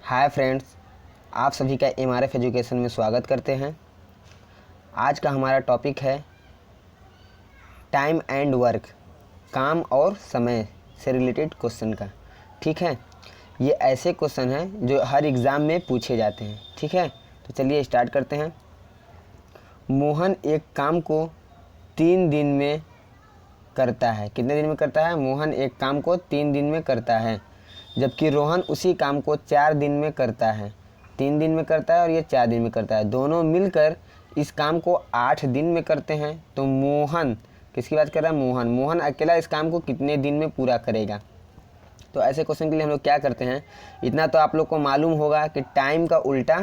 Hi friends, आप सभी का एमआरएफ एजुकेशन में स्वागत करते हैं। आज का हमारा टॉपिक है टाइम एंड वर्क, काम और समय से रिलेटेड क्वेश्चन का। ठीक है, ये ऐसे क्वेश्चन हैं जो हर एग्ज़ाम में पूछे जाते हैं। ठीक है, तो चलिए स्टार्ट करते हैं। मोहन एक काम को 3 दिन में करता है। कितने दिन में करता है? मोहन एक काम को 3 दिन में करता है, जबकि रोहन उसी काम को 4 दिन में करता है। 3 दिन में करता है और ये 4 दिन में करता है। दोनों मिलकर इस काम को 8 दिन में करते हैं। तो मोहन, किसकी बात कर रहा है? मोहन। मोहन अकेला इस काम को कितने दिन में पूरा करेगा? तो ऐसे क्वेश्चन के लिए हम लोग क्या करते हैं, इतना तो आप लोग को मालूम होगा कि टाइम का उल्टा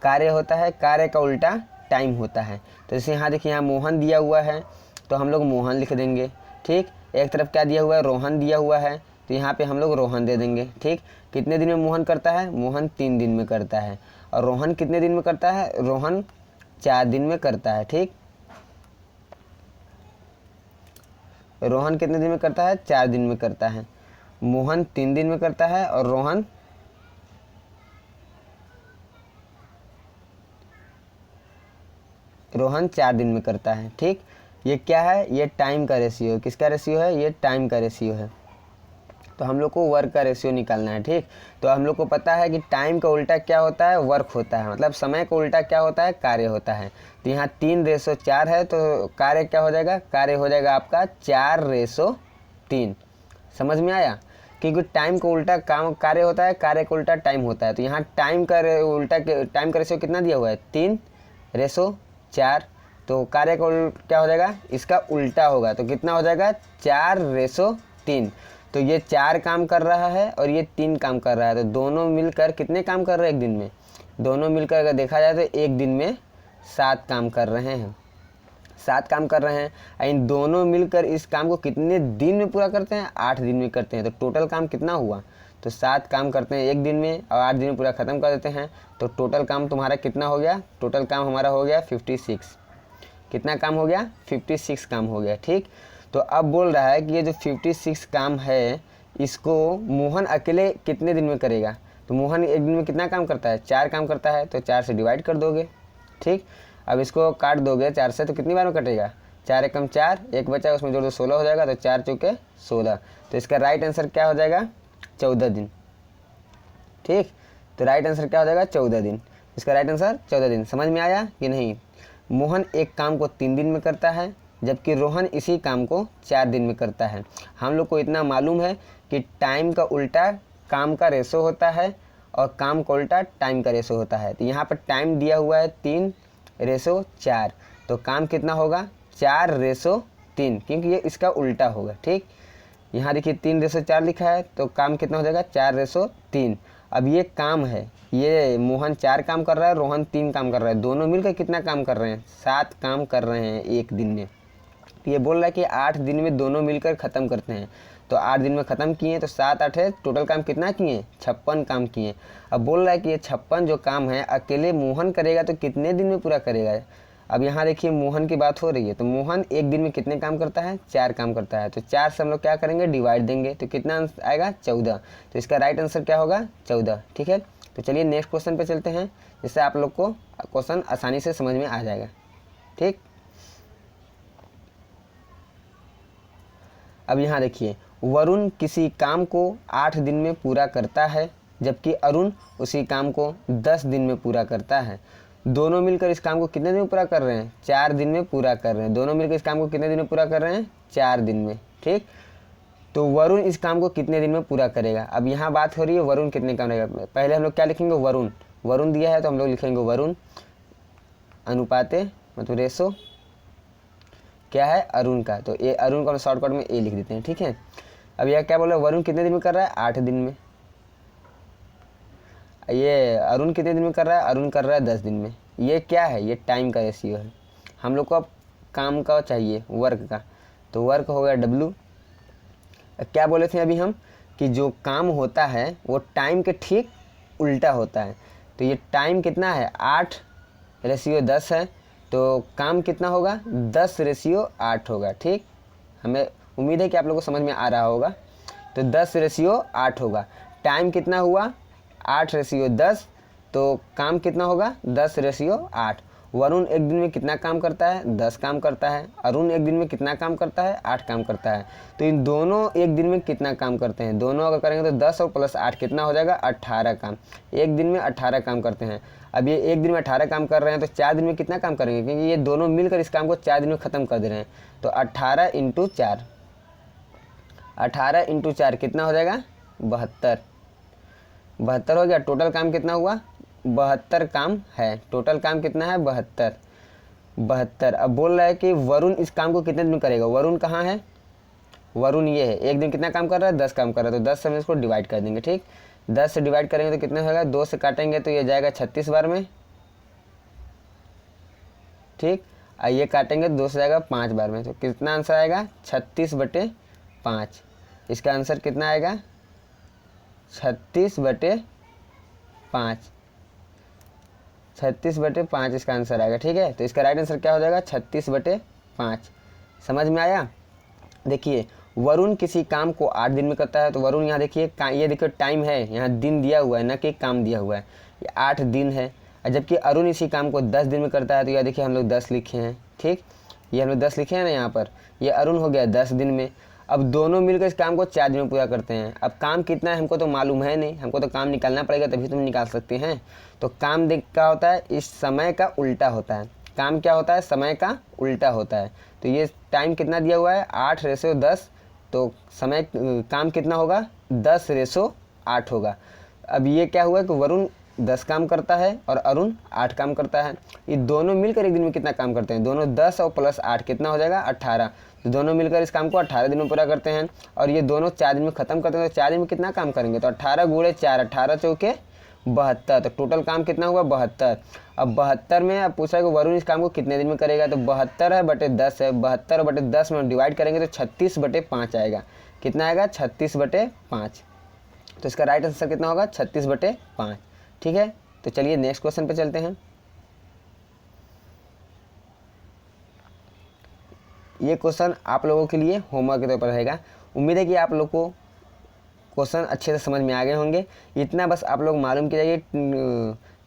कार्य होता है, कार्य का उल्टा टाइम होता है। तो जैसे यहाँ देखिए, यहाँ मोहन दिया हुआ है तो हम लोग मोहन लिख देंगे। ठीक, एक तरफ क्या दिया हुआ है? रोहन दिया हुआ है, तो यहाँ पे हम लोग रोहन दे देंगे। ठीक, कितने दिन में मोहन करता है? मोहन 3 दिन में करता है। और रोहन कितने दिन में करता है? रोहन 4 दिन में करता है। ठीक, रोहन कितने दिन में करता है? 4 दिन में करता है। मोहन 3 दिन में करता है और रोहन रोहन 4 दिन में करता है। ठीक, ये क्या है? ये टाइम का रेशियो। किसका रेशियो है? ये टाइम का रेशियो है। तो हम लोग को वर्क का रेशियो निकालना है। ठीक, तो हम लोग को पता है कि टाइम का उल्टा क्या होता है? वर्क होता है। मतलब समय का उल्टा क्या होता है? कार्य होता है। तो यहाँ 3:4 है, तो कार्य क्या हो जाएगा? कार्य हो जाएगा आपका 4:3। समझ में आया? क्योंकि टाइम का उल्टा काम कार्य होता है, कार्य का उल्टा टाइम होता है। तो यहाँ टाइम का उल्टा टाइम का रेशियो कितना दिया हुआ है? 3:4। तो कार्य का क्या हो जाएगा? इसका उल्टा होगा, तो कितना हो जाएगा? 4:3। तो ये 4 काम कर रहा है और ये 3 काम कर रहा है। तो दोनों मिलकर कितने काम कर रहे हैं एक दिन में? दोनों मिलकर अगर देखा जाए तो एक दिन में 7 काम कर रहे हैं। 7 काम कर रहे हैं। इन दोनों मिलकर इस काम को कितने दिन में पूरा करते हैं? 8 दिन में करते हैं। तो टोटल काम कितना हुआ? तो 7 काम करते हैं एक दिन में और 8 दिन में पूरा ख़त्म कर देते हैं। तो टोटल काम तुम्हारा कितना हो गया? टोटल काम हमारा हो गया 56। कितना काम हो गया? 56 काम हो गया। ठीक, तो अब बोल रहा है कि ये जो 56 काम है, इसको मोहन अकेले कितने दिन में करेगा? तो मोहन एक दिन में कितना काम करता है? 4 काम करता है, तो 4 से डिवाइड कर दोगे। ठीक, अब इसको काट दोगे 4 से, तो कितनी बार में कटेगा? 4 एकम 4, एक बचा उसमें जोड़ दो 16 हो जाएगा। तो 4 चौके 16। तो इसका राइट आंसर क्या हो जाएगा? 14 दिन। ठीक, तो राइट आंसर क्या हो जाएगा? 14 दिन। इसका राइट आंसर 14 दिन। समझ में आया कि नहीं? मोहन एक काम को 3 दिन में करता है, जबकि रोहन इसी काम को 4 दिन में करता है। हम लोग को इतना मालूम है कि टाइम का उल्टा काम का रेशो होता है और काम का उल्टा टाइम का रेशो होता है। तो यहाँ पर टाइम दिया हुआ है 3:4, तो काम कितना होगा? 4:3, क्योंकि ये इसका उल्टा होगा। ठीक, यहाँ देखिए 3:4 लिखा है, तो काम कितना हो जाएगा? 4:3। अब ये काम है, ये मोहन 4 काम कर रहा है, रोहन 3 काम कर रहा है। दोनों मिलकर कितना काम कर रहे हैं? 7 काम कर रहे हैं एक दिन में। तो ये बोल रहा है कि 8 दिन में दोनों मिलकर ख़त्म करते हैं। तो 8 दिन में ख़त्म किए, तो 7 8 है, टोटल काम कितना किए? 56 काम किए। अब बोल रहा है कि ये 56 जो काम है अकेले मोहन करेगा तो कितने दिन में पूरा करेगा? अब यहाँ देखिए मोहन की बात हो रही है, तो मोहन एक दिन में कितने काम करता है? 4 काम करता है। तो 4 से हम लोग क्या करेंगे? डिवाइड देंगे। तो कितना आएगा? 14। तो इसका राइट आंसर क्या होगा? 14। ठीक है, तो चलिए नेक्स्ट क्वेश्चन पे चलते हैं, जिससे आप लोग को क्वेश्चन आसानी से समझ में आ जाएगा। ठीक, अब यहाँ देखिए, वरुण किसी काम को 8 दिन में पूरा करता है, जबकि अरुण उसी काम को 10 दिन में पूरा करता है। दोनों मिलकर इस काम को कितने दिन में पूरा कर रहे हैं? 4 दिन में पूरा कर रहे हैं। दोनों मिलकर इस काम को कितने दिन में पूरा कर रहे हैं? 4 दिन में। ठीक, तो वरुण इस काम को कितने दिन में पूरा करेगा? अब यहाँ बात हो रही है वरुण कितने काम करेगा। पहले हम लोग क्या लिखेंगे? वरुण। वरुण दिया है तो हम लोग लिखेंगे वरुण अनुपाते, मतलब रेशो क्या है? अरुण का। तो ये अरुण को हम शॉर्टकट में ए लिख देते हैं। ठीक है, अब यह क्या बोल रहा है? वरुण कितने दिन में कर रहा है? 8 दिन में। ये अरुण कितने दिन में कर रहा है? अरुण कर रहा है 10 दिन में। ये क्या है? ये टाइम का रेशियो है। हम लोग को अब काम का चाहिए, वर्क का। तो वर्क हो गया W। क्या बोले थे अभी हम कि जो काम होता है वो टाइम के ठीक उल्टा होता है। तो ये टाइम कितना है? 8:10 है। तो काम कितना होगा? 10:8 होगा। ठीक, हमें उम्मीद है कि आप लोगों को समझ में आ रहा होगा। तो 10:8 होगा। टाइम कितना हुआ? 8:10, तो काम कितना होगा 10:8। वरुण एक दिन में कितना काम करता है 10 काम करता है। अरुण एक दिन में कितना काम करता है 8 काम करता है। तो इन दोनों एक दिन में कितना काम करते हैं, दोनों अगर करेंगे तो 10 और प्लस 8 कितना हो जाएगा 18 काम। एक दिन में 18 काम करते हैं। अब ये एक दिन में 18 काम कर रहे हैं तो 4 दिन में कितना काम करेंगे, क्योंकि ये दोनों मिलकर इस काम को 4 दिन में ख़त्म कर दे रहे हैं। तो 18 × 4, 18 × 4 कितना हो जाएगा 72। 72 हो गया। टोटल काम कितना हुआ 72 काम है। टोटल काम कितना है 72। अब बोल रहा है कि वरुण इस काम को कितने दिन में करेगा। वरुण कहाँ है, वरुण ये है। एक दिन कितना काम कर रहा है 10 काम कर रहा है। तो 10 से हम इसको डिवाइड कर देंगे। ठीक, 10 से डिवाइड करेंगे तो कितना होगा, 2 से काटेंगे तो ये जाएगा 36 बार में। ठीक, और ये काटेंगे 2 से जाएगा 5 बार में। तो कितना आंसर आएगा 36/5। इसका आंसर कितना आएगा 36/5। 36/5 इसका आंसर आएगा। ठीक है, तो इसका राइट आंसर क्या हो जाएगा 36/5। समझ में आया। देखिए वरुण किसी काम को 8 दिन में करता है। तो वरुण यहाँ देखिए, ये देखिए टाइम है, यहाँ दिन दिया हुआ है ना कि काम दिया हुआ है। ये 8 दिन है। जबकि अरुण इसी काम को 10 दिन में करता है। तो यह देखिए हम लोग 10 लिखे हैं। ठीक, ये हम लोग 10 लिखे हैं ना यहाँ पर। ये अरुण हो गया 10 दिन में। अब दोनों मिलकर इस काम को 4 दिन में पूरा करते हैं। अब काम कितना है हमको तो मालूम है नहीं, हमको तो काम निकालना पड़ेगा तभी तुम निकाल सकते हैं। तो काम देख क्या होता है, इस समय का उल्टा होता है। काम क्या होता है, समय का उल्टा होता है। तो ये टाइम कितना दिया हुआ है 8:10, तो समय काम कितना होगा 10:8 होगा। अब ये क्या हुआ कि वरुण 10 काम करता है और अरुण 8 काम करता है। ये दोनों मिलकर एक दिन में कितना काम करते हैं, दोनों 10 और प्लस 8 कितना हो जाएगा 18। तो दोनों मिलकर इस काम को 18 दिन में पूरा करते हैं और ये दोनों 4 दिन में ख़त्म करते हैं। तो 4 दिन में कितना काम करेंगे, तो 18 × 4, 18 चौके 72। तो टोटल काम कितना हुआ 72। अब 72 में अब पूछा है कि वरुण इस काम को कितने दिन में करेगा। तो 72 है बटे 10 है, 72 बटे 10 में डिवाइड करेंगे तो 36/5 आएगा। कितना आएगा 36/5। तो इसका राइट आंसर कितना होगा 36/5। ठीक है, तो चलिए नेक्स्ट क्वेश्चन पे चलते हैं। ये क्वेश्चन आप लोगों के लिए होमवर्क के तौर पर रहेगा। उम्मीद है कि आप लोग को क्वेश्चन अच्छे से समझ में आ गए होंगे। इतना बस आप लोग मालूम कीजिए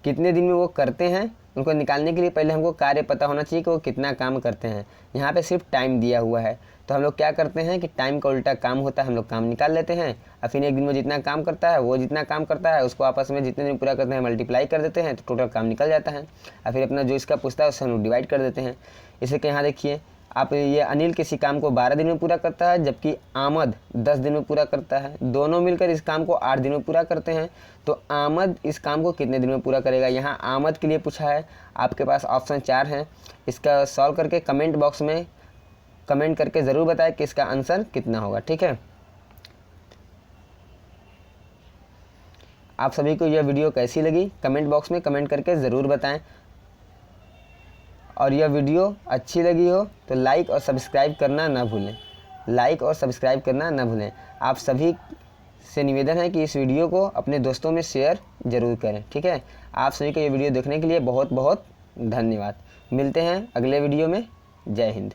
कितने दिन में वो करते हैं। उनको निकालने के लिए पहले हमको कार्य पता होना चाहिए कि वो कितना काम करते हैं। यहाँ पे सिर्फ टाइम दिया हुआ है। तो हम लोग क्या करते हैं कि टाइम का उल्टा काम होता है, हम लोग काम निकाल लेते हैं और फिर एक दिन में जितना काम करता है वो जितना काम करता है उसको आपस में जितने दिन पूरा करते हैं मल्टीप्लाई कर देते हैं, तो टोटल काम निकल जाता है। और फिर अपना जो इसका पूछता है उससे हम लोग डिवाइड कर देते हैं। इसे कि यहाँ देखिए आप, ये अनिल किसी काम को 12 दिन में पूरा करता है जबकि आमद 10 दिन में पूरा करता है। दोनों मिलकर इस काम को 8 दिन में पूरा करते हैं। तो आमद इस काम को कितने दिन में पूरा करेगा। यहाँ आमद के लिए पूछा है, आपके पास ऑप्शन 4 हैं। इसका सॉल्व करके कमेंट बॉक्स में कमेंट करके ज़रूर बताएं कि इसका आंसर कितना होगा। ठीक है, आप सभी को यह वीडियो कैसी लगी कमेंट बॉक्स में कमेंट करके ज़रूर बताएं। और यह वीडियो अच्छी लगी हो तो लाइक और सब्सक्राइब करना ना भूलें। लाइक और सब्सक्राइब करना ना भूलें। आप सभी से निवेदन है कि इस वीडियो को अपने दोस्तों में शेयर ज़रूर करें। ठीक है, आप सभी को ये वीडियो देखने के लिए बहुत बहुत धन्यवाद। मिलते हैं अगले वीडियो में। जय हिंद।